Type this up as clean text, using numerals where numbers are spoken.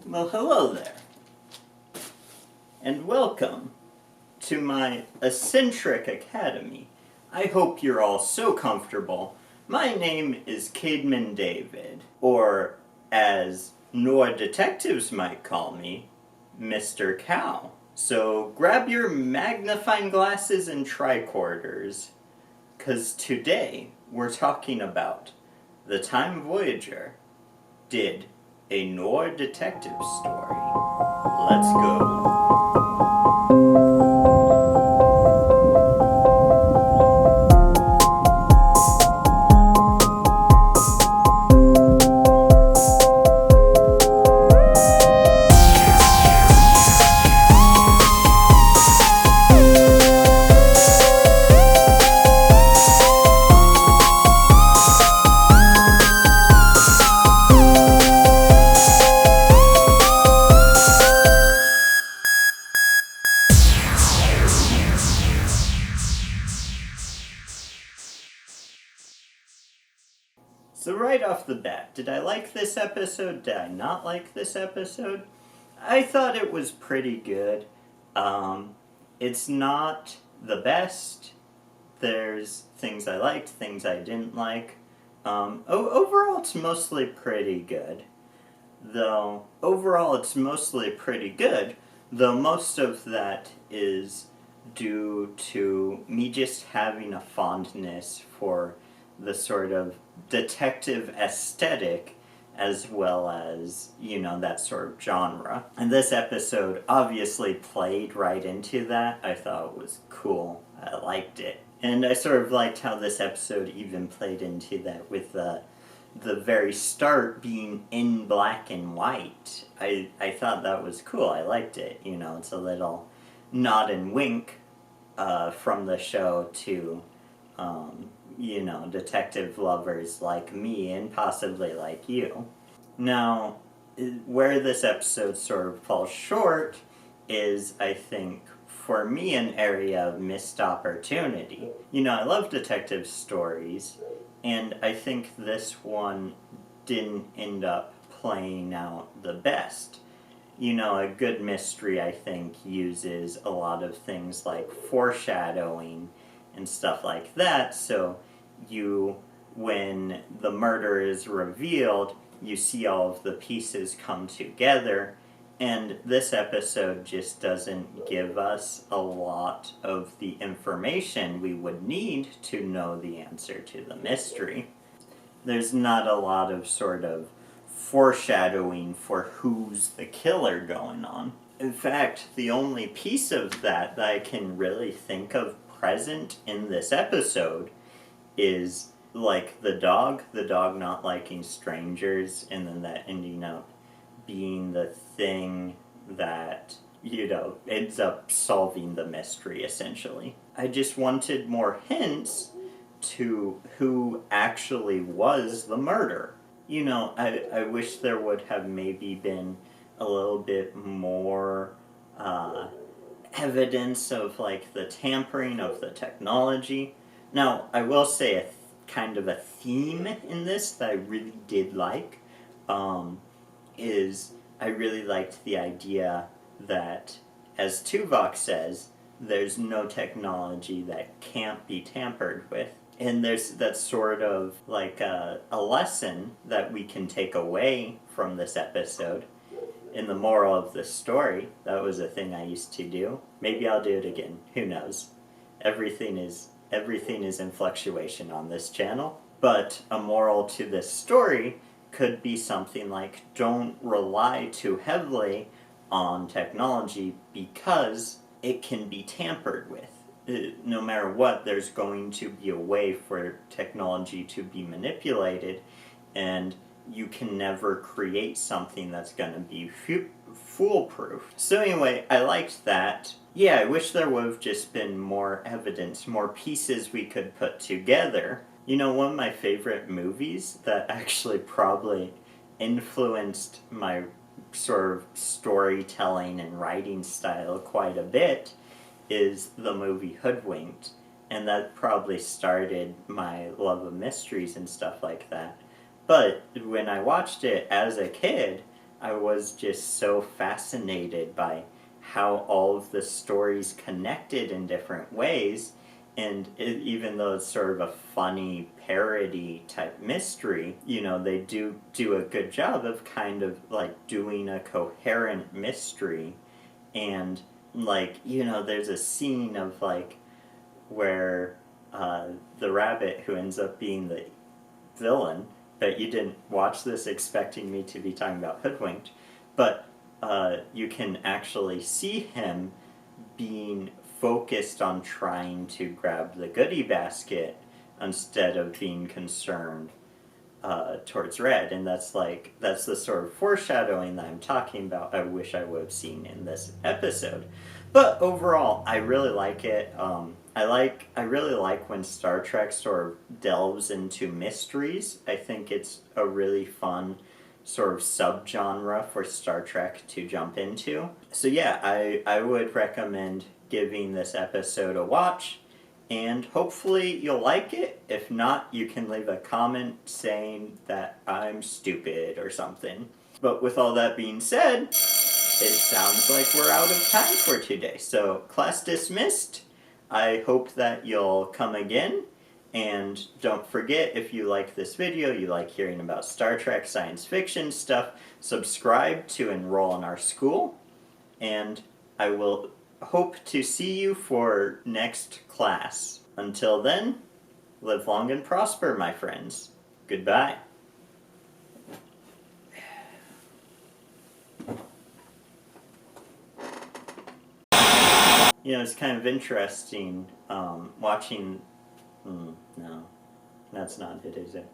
Well, hello there, and welcome to my eccentric academy. I hope you're all so comfortable. My name is Cademan David, or as Noir detectives might call me, Mr. Cow. So grab your magnifying glasses and tricorders, because today we're talking about the time Voyager did a noir detective story. Let's go. So right off the bat, did I like this episode? Did I not like this episode? I thought it was pretty good. It's not the best. There's things I liked, things I didn't like. Overall, it's mostly pretty good. Though most of that is due to me just having a fondness for the sort of detective aesthetic as well as, that sort of genre. And this episode obviously played right into that. I thought it was cool. I liked it. And I sort of liked how this episode even played into that with the very start being in black and white. I thought that was cool. I liked it. It's a little nod and wink from the show to, detective lovers like me and possibly like you. Now, where this episode sort of falls short is, I think, for me, an area of missed opportunity. I love detective stories, and I think this one didn't end up playing out the best. A good mystery, I think, uses a lot of things like foreshadowing and stuff like that, so when the murder is revealed, you see all of the pieces come together, and this episode just doesn't give us a lot of the information we would need to know the answer to the mystery. There's not a lot of sort of foreshadowing for who's the killer going on. In fact, the only piece of that I can really think of present in this episode is like the dog not liking strangers, and then that ending up being the thing that, ends up solving the mystery, essentially. I just wanted more hints to who actually was the murderer. I wish there would have maybe been a little bit more evidence of, like, the tampering of the technology. Now, I will say kind of a theme in this that I really did like, is I really liked the idea that, as Tuvok says, there's no technology that can't be tampered with. And that's sort of like a lesson that we can take away from this episode. In the moral of the story, that was a thing I used to do. Maybe I'll do it again. Who knows? Everything is in fluctuation on this channel. But a moral to this story could be something like, don't rely too heavily on technology because it can be tampered with. No matter what, there's going to be a way for technology to be manipulated, and you can never create something that's going to be foolproof. So anyway, I liked that. Yeah, I wish there would have just been more evidence, more pieces we could put together. One of my favorite movies that actually probably influenced my sort of storytelling and writing style quite a bit is the movie Hoodwinked, and that probably started my love of mysteries and stuff like that. But when I watched it as a kid, I was just so fascinated by how all of the stories connected in different ways, and even though it's sort of a funny parody type mystery, you know, they do a good job of kind of like doing a coherent mystery. And like, you know, there's a scene of like where the rabbit who ends up being the villain, but you didn't watch this expecting me to be talking about Hoodwinked, but you can actually see him being focused on trying to grab the goodie basket instead of being concerned towards Red, and that's the sort of foreshadowing that I'm talking about. I wish I would have seen in this episode, but overall, I really like it. I really like when Star Trek sort of delves into mysteries. I think it's a really fun sort of subgenre for Star Trek to jump into. So yeah, I would recommend giving this episode a watch, and hopefully you'll like it. If not, you can leave a comment saying that I'm stupid or something. But with all that being said, it sounds like we're out of time for today. So class dismissed. I hope that you'll come again. And don't forget, if you like this video, you like hearing about Star Trek science fiction stuff, subscribe to enroll in our school. And I will hope to see you for next class. Until then, live long and prosper, my friends. Goodbye. You know, it's kind of interesting watching... no, that's not it, is it?